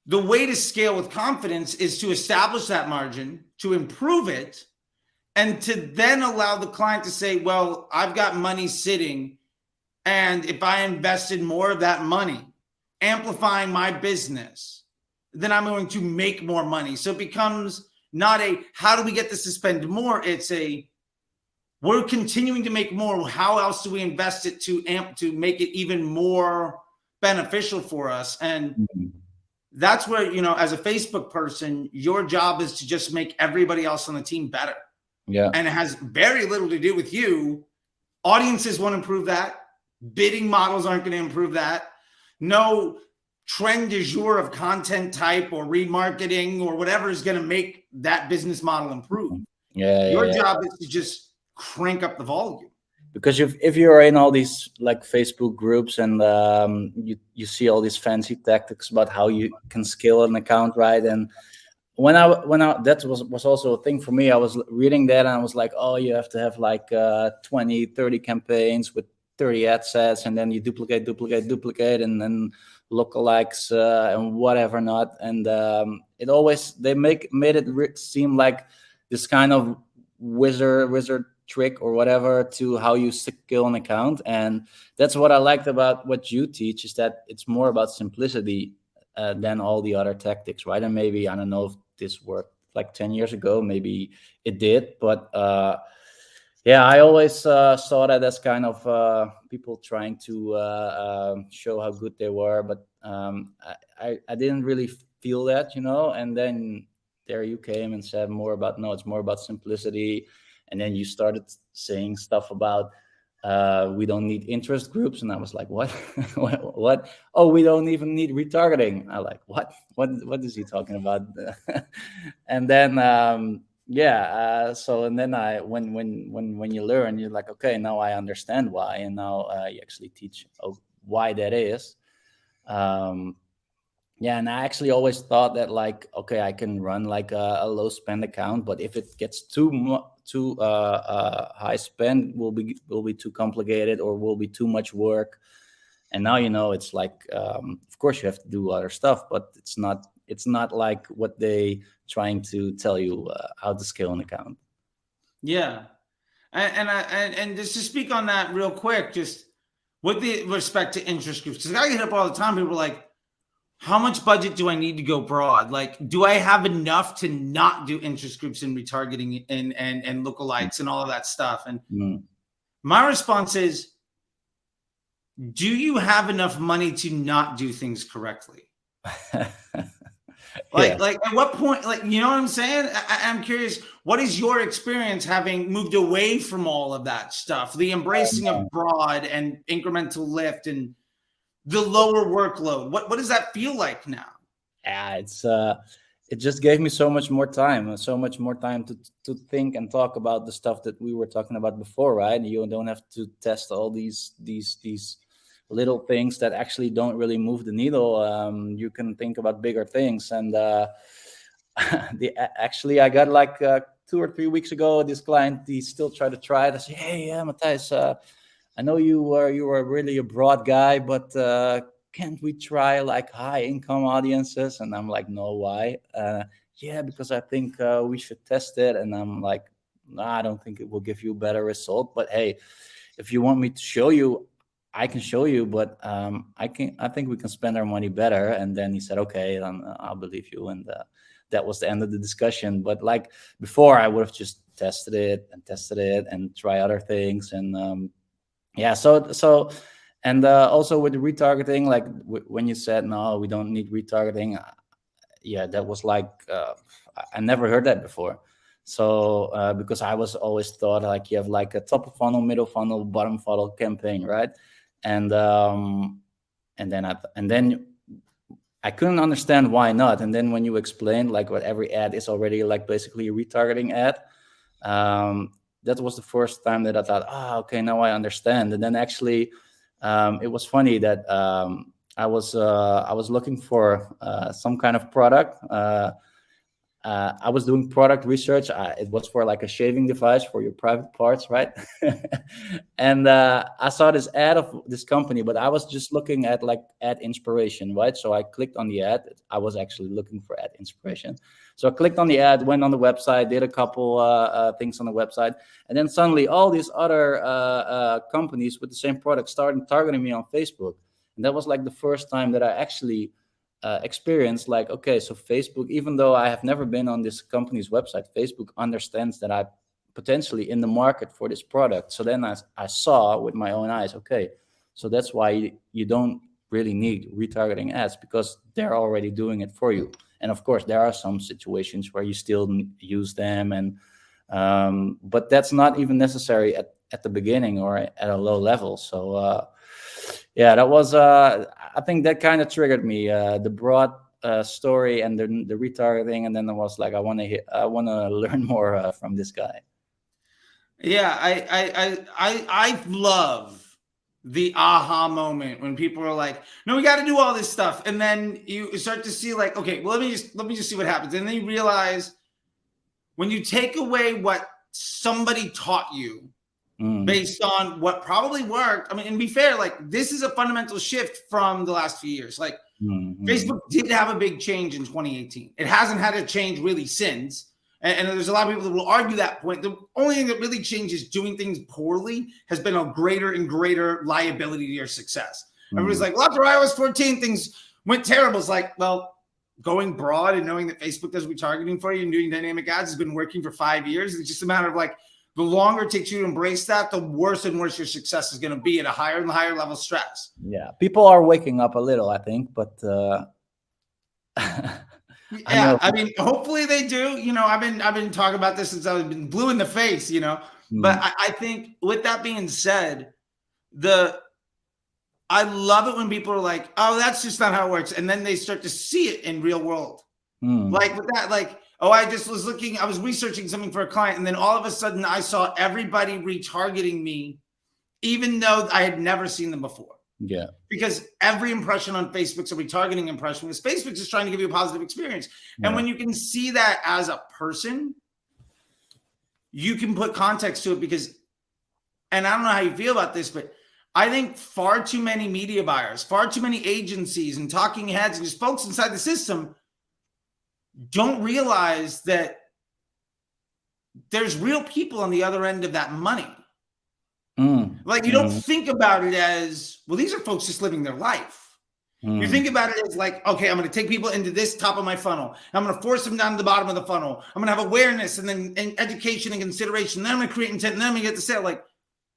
the way to scale with confidence is to establish that margin, to improve it, and to then allow the client to say, well, I've got money sitting, and if I invested more of that money, amplifying my business, then I'm going to make more money. So it becomes not a, how do we get this to spend more? It's a, we're continuing to make more. How else do we invest it to make it even more beneficial for us? And that's where, as a Facebook person, your job is to just make everybody else on the team better. Yeah. And it has very little to do with you. Audiences won't improve that. Bidding models aren't going to improve that. No trend du jour of content type or remarketing or whatever is going to make that business model improve. Your job is to just crank up the volume. Because if you're in all these like Facebook groups and you see all these fancy tactics about how you can scale an account, right? And when I that was also a thing for me. I was reading that and I was like, oh, you have to have like 20, 30 campaigns with 30 ad sets, and then you duplicate, and then lookalikes and whatever not. And they made it seem like this kind of wizard trick or whatever to how you scale an account. And that's what I liked about what you teach, is that it's more about simplicity than all the other tactics, right? And maybe, I don't know if this worked like 10 years ago, maybe it did, but I always saw that as kind of people trying to show how good they were, but I didn't really feel that, and then there you came and said it's more about simplicity. And then you started saying stuff about we don't need interest groups, and I was like, what? What? Oh, we don't even need retargeting. I like, what? What is he talking about? And then so and then when you learn, you're like, okay, now I understand why, and now you actually teach why that is. And I actually always thought that, like, okay, I can run like a low spend account, but if it gets too high spend, will be too complicated or will be too much work. And now it's like, of course you have to do other stuff, but it's not like what they trying to tell you how to scale an account. Yeah, and just to speak on that real quick, just with the respect to interest groups, because I get up all the time. People are like, how much budget do I need to go broad? Like, do I have enough to not do interest groups and retargeting and lookalikes and all of that stuff? And my response is, do you have enough money to not do things correctly? Like at what point, like, you know what I'm saying? I'm curious, what is your experience having moved away from all of that stuff, the embracing of broad and incremental lift and the lower workload? What does that feel like now? Yeah, it just gave me so much more time, to think and talk about the stuff that we were talking about before, right? You don't have to test all these little things that actually don't really move the needle. You can think about bigger things. And actually, I got like 2 or 3 weeks ago, this client, he still tried to try it. I said, hey, Mathijs, I know you were really a broad guy, but can't we try like high income audiences? And I'm like, no, why? Yeah, because I think we should test it. And I'm like, nah, I don't think it will give you a better result. But hey, if you want me to show you, I can show you, but I think we can spend our money better. And then he said, okay, then I'll believe you. And that was the end of the discussion. But like before, I would have just tested it and try other things. And yeah, so and also with the retargeting, like when you said no, we don't need retargeting, yeah, that was like I never heard that before. So because I was always thought like you have like a top of funnel, middle funnel, bottom funnel campaign, right? And then I couldn't understand why not. And then when you explained like what every ad is already like basically a retargeting ad, that was the first time that I thought, okay, now I understand. And then actually, it was funny that I was looking for some kind of product. I was doing product research. It was for like a shaving device for your private parts, right? And I saw this ad of this company, but I was just looking at like ad inspiration, right? So I clicked on the ad. I was actually looking for ad inspiration. So I clicked on the ad, went on the website, did a couple things on the website, and then suddenly all these other companies with the same product started targeting me on Facebook. And that was like the first time that I actually experience like, okay, so Facebook, even though I have never been on this company's website, Facebook understands that I'm potentially in the market for this product. So then I saw with my own eyes, okay, so that's why you don't really need retargeting ads, because they're already doing it for you. And of course, there are some situations where you still use them, and but that's not even necessary at the beginning or at a low level. So yeah, that was I think that kind of triggered me, the broad story and the retargeting, and then I was like, I want to learn more from this guy. Yeah, I love the aha moment when people are like, no, we got to do all this stuff, and then you start to see like, okay, well, let me just see what happens, and then you realize when you take away what somebody taught you based on what probably worked. I mean, and be fair, like this is a fundamental shift from the last few years. Like Facebook did have a big change in 2018. It hasn't had a change really since. And there's a lot of people that will argue that point. The only thing that really changes doing things poorly has been a greater and greater liability to your success. Everybody's like, well, after iOS 14, things went terrible. It's like, well, going broad and knowing that Facebook does retargeting for you and doing dynamic ads has been working for 5 years. It's just a matter of like, the longer it takes you to embrace that, the worse and worse your success is going to be at a higher and higher level stress. Yeah, people are waking up a little, I think, but yeah, I mean, hopefully they do. You know, I've been talking about this since I've been blue in the face. You know, but I think with that being said, I love it when people are like, "Oh, that's just not how it works," and then they start to see it in real world. Like with that, like, oh, I was researching something for a client, and then all of a sudden I saw everybody retargeting me, even though I had never seen them before. Yeah. Because every impression on Facebook's a retargeting impression, because Facebook's just trying to give you a positive experience. Yeah. And when you can see that as a person, you can put context to it, because, and I don't know how you feel about this, but I think far too many media buyers, far too many agencies and talking heads and just folks inside the system don't realize that there's real people on the other end of that money. Like you don't think about it as, well, these are folks just living their life. You think about it as like, okay, I'm going to take people into this top of my funnel. I'm going to force them down to the bottom of the funnel. I'm going to have awareness and then education and consideration. Then I'm going to create intent. And then I'm going to get the sale. Like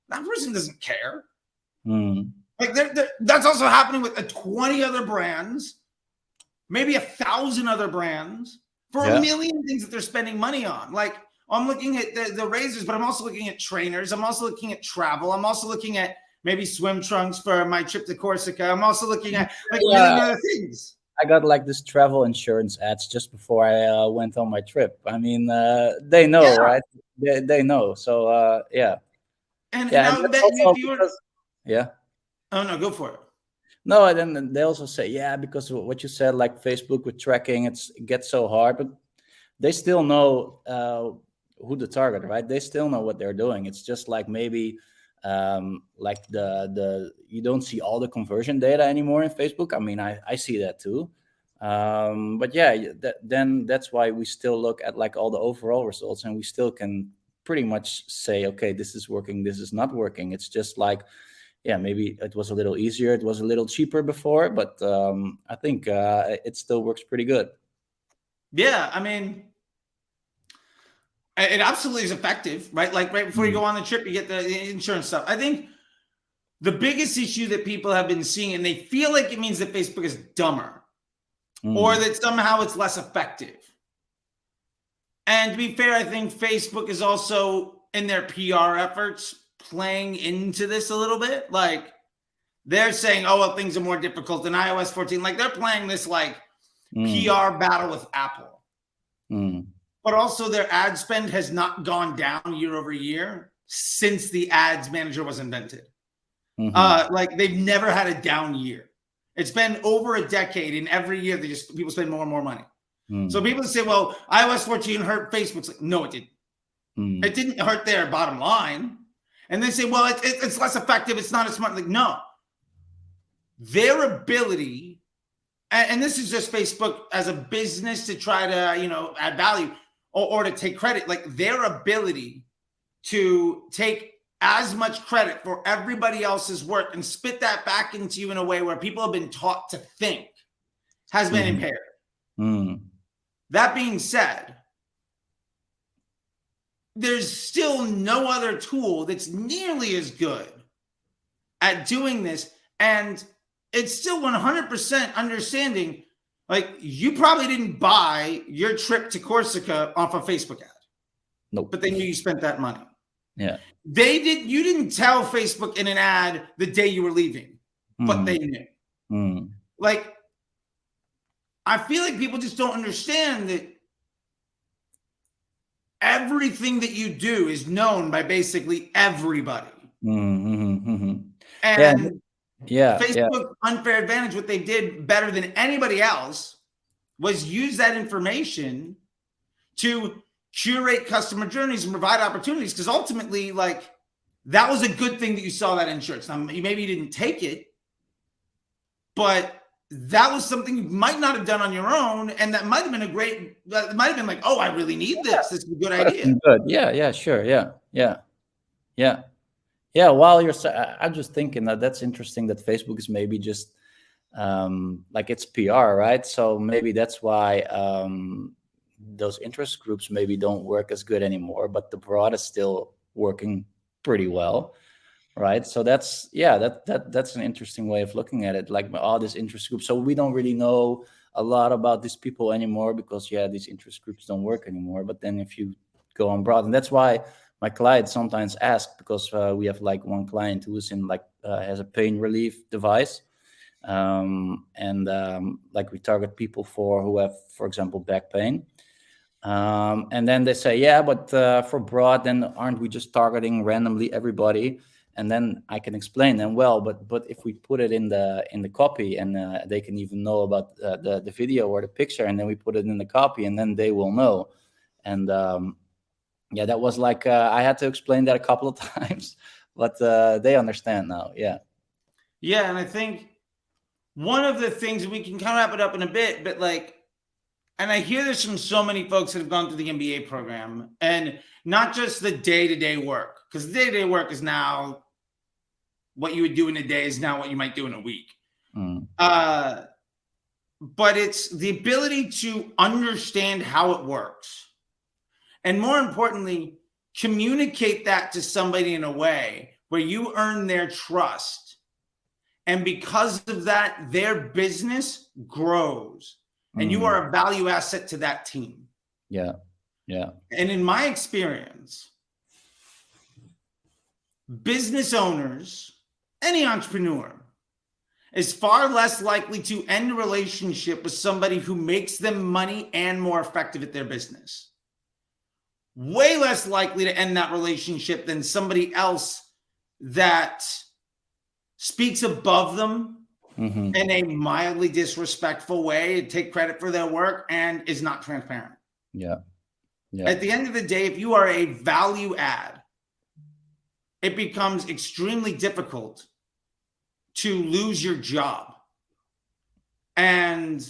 that person doesn't care. Like that's also happening with 20 other brands, maybe 1,000 other brands for a million things that they're spending money on. Like I'm looking at the razors, but I'm also looking at trainers. I'm also looking at travel. I'm also looking at maybe swim trunks for my trip to Corsica. I'm also looking at like other things. I got like this travel insurance ads just before I went on my trip. I mean, they know, Yeah. right? They know. So yeah, And yeah, and now that's that also if you were, because yeah. oh no, go for it. No, and then they also say, yeah, because what you said, like Facebook with tracking, it gets so hard, but they still know who the target, right? They still know what they're doing. It's just like maybe like the you don't see all the conversion data anymore in Facebook. I mean, I see that too. But yeah, then that's why we still look at like all the overall results, and we still can pretty much say, okay, this is working, this is not working. It's just like, yeah, maybe it was a little easier, it was a little cheaper before, but I think it still works pretty good. Yeah, I mean, it absolutely is effective, right? Like right before you Mm, go on the trip, you get the insurance stuff. I think the biggest issue that people have been seeing, and they feel like it means that Facebook is dumber or mm, that somehow it's less effective. And to be fair, I think Facebook is also in their PR efforts playing into this a little bit. Like they're saying, oh, well, things are more difficult in iOS 14. Like they're playing this like mm, PR battle with Apple. mm, But also their ad spend has not gone down year over year since the ads manager was invented. mhm, Like they've never had a down year. It's been over a decade, and every year people spend more and more money. So mm, people say, well, iOS 14 hurt Facebook's like, no, it didn't. mm, It didn't hurt their bottom line. And they say, well, it's less effective. It's not as smart. Like, no. Their ability, and this is just Facebook as a business to try to, add value or to take credit, like their ability to take as much credit for everybody else's work and spit that back into you in a way where people have been taught to think has been mhm, impaired. mm, That being said, there's still no other tool that's nearly as good at doing this. And it's still 100% understanding. Like, you probably didn't buy your trip to Corsica off a Facebook ad, nope. but they knew you spent that money. Yeah. You didn't tell Facebook in an ad the day you were leaving, but they knew. Mm, Like, I feel like people just don't understand that everything that you do is known by basically everybody. yeah, And yeah, yeah. Facebook unfair advantage, what they did better than anybody else was use that information to curate customer journeys and provide opportunities. Because ultimately, like, that was a good thing that you saw that insurance. Now, maybe you didn't take it, but that was something you might not have done on your own. And that might have been that might have been like, oh, I really need this. This is a good Could have idea. been good. Yeah, yeah, sure. Yeah, yeah, yeah. Yeah, while I'm just thinking that's interesting that Facebook is maybe just like it's PR, right? So maybe that's why those interest groups maybe don't work as good anymore, but the broad is still working pretty well, right? So that's an interesting way of looking at it, like all these interest groups. So we don't really know a lot about these people anymore because these interest groups don't work anymore. But then if you go on broad, and that's why my clients sometimes ask, because we have like one client who is in has a pain relief device, and like we target people who have, for example, back pain. And then they say, yeah, but for broad, then aren't we just targeting randomly everybody? And then I can explain them, well, but if we put it in the copy, and they can even know about the video or the picture, and then we put it in the copy, and then they will know. And that was like I had to explain that a couple of times, but they understand now. Yeah. Yeah. And I think one of the things, we can kind of wrap it up in a bit, but like, and I hear this from so many folks that have gone through the MBA program, and not just the day-to-day work, because the day-to-day work is now what you would do in a day is now what you might do in a week. Mm. But it's the ability to understand how it works. And more importantly, communicate that to somebody in a way where you earn their trust. And because of that, their business grows. And you are a value asset to that team. Yeah. Yeah. And in my experience, business owners, any entrepreneur, is far less likely to end a relationship with somebody who makes them money and more effective at their business. Way less likely to end that relationship than somebody else that speaks above them in a mildly disrespectful way, take credit for their work, and is not transparent. Yeah. At the end of the day, if you are a value add, it becomes extremely difficult to lose your job. And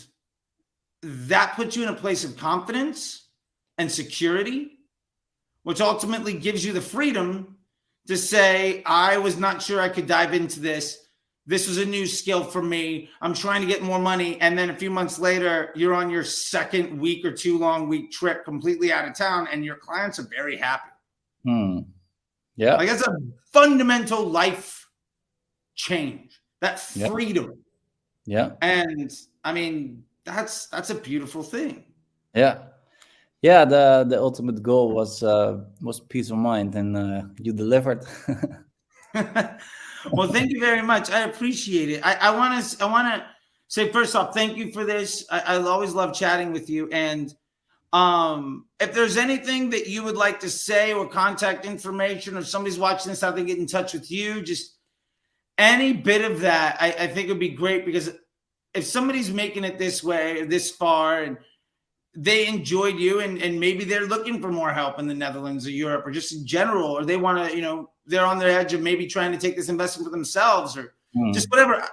that puts you in a place of confidence and security, which ultimately gives you the freedom to say, I was not sure I could dive into this. This was a new skill for me. I'm trying to get more money. And then a few months later, you're on your second week or 2 long week trip completely out of town, and your clients are very happy. Yeah. Like, that's a fundamental life change, that freedom. Yeah. And I mean, that's a beautiful thing. Yeah. Yeah. The ultimate goal was peace of mind, and you delivered. Well, thank you very much. I appreciate it. I want to say, first off, thank you for this. I always love chatting with you. And if there's anything that you would like to say, or contact information, or somebody's watching this, how they get in touch with you, just any bit of that, I think would be great, because if somebody's making it this way, this far, and they enjoyed you, and maybe they're looking for more help in the Netherlands or Europe, or just in general, or they want to, they're on their edge of maybe trying to take this investment for themselves, or just whatever.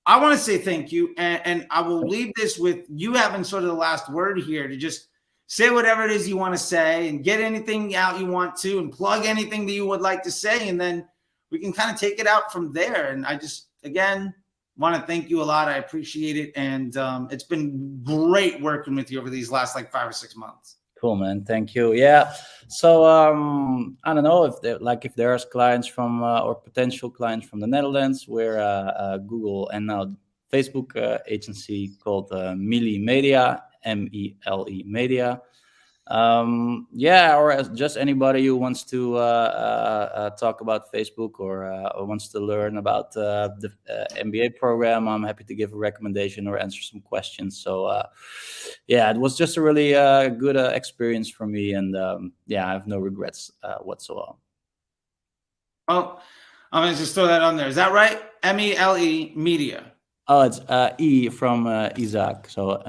I want to say thank you. And I will leave this with you having sort of the last word here, to just say whatever it is you want to say, and get anything out you want to, and plug anything that you would like to say. And then we can kind of take it out from there. And I just, again, want to thank you a lot. I appreciate it. And it's been great working with you over these last 5 or 6 months. Cool, man. Thank you. Yeah. So I don't know if there's clients from or potential clients from the Netherlands. We're Google and now Facebook agency called Mele Media, MELE Media. Or just anybody who wants to talk about Facebook, or wants to learn about the MBA program, I'm happy to give a recommendation or answer some questions. So it was just a really good experience for me, and I have no regrets whatsoever. Oh, I'm gonna just throw that on there. Is that right? MELE Media. Oh, it's E from Isaac. So.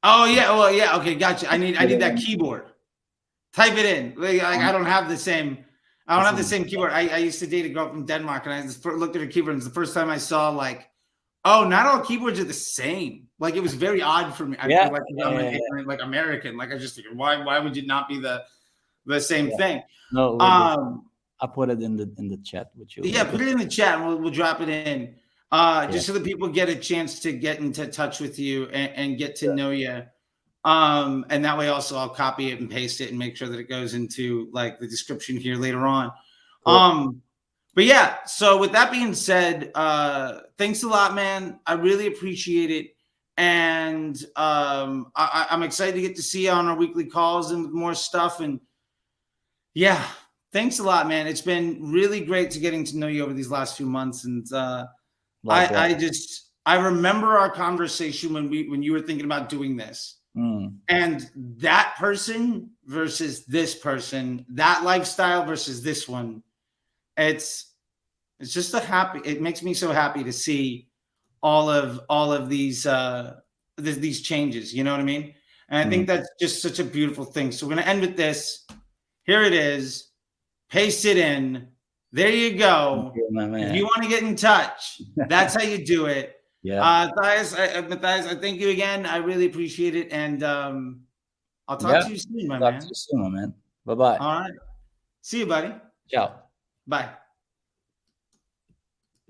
Oh yeah, well yeah, okay, gotcha. I need that keyboard. Type it in. I don't have the same. I don't have the same keyboard. I used to date a girl from Denmark, and I just looked at her keyboard, and it's the first time I saw not all keyboards are the same. It was very odd for me. I feel like I'm an ignorant, American. I just think, why would it not be the same thing? No, I'll put it in the chat with you. Yeah, put it in the chat, and we'll drop it in. Just so that people get a chance to get into touch with you and get to know you. And that way also I'll copy it and paste it and make sure that it goes into the description here later on. Cool. But yeah, so with that being said, thanks a lot, man. I really appreciate it. And I'm excited to get to see you on our weekly calls and more stuff. And yeah, thanks a lot, man. It's been really great getting to know you over these last few months. And I remember our conversation when you were thinking about doing this, and that person versus this person, that lifestyle versus this one. It's just it makes me so happy to see all of these changes. You know what I mean? And I think that's just such a beautiful thing. So we're going to end with this. Here it is. Paste it in. There you go. If you want to get in touch, that's how you do it. Yeah. Mathijs, I thank you again. I really appreciate it. And I'll talk to you soon, my man. Talk to you soon, my man. Bye-bye. All right. See you, buddy. Ciao. Bye.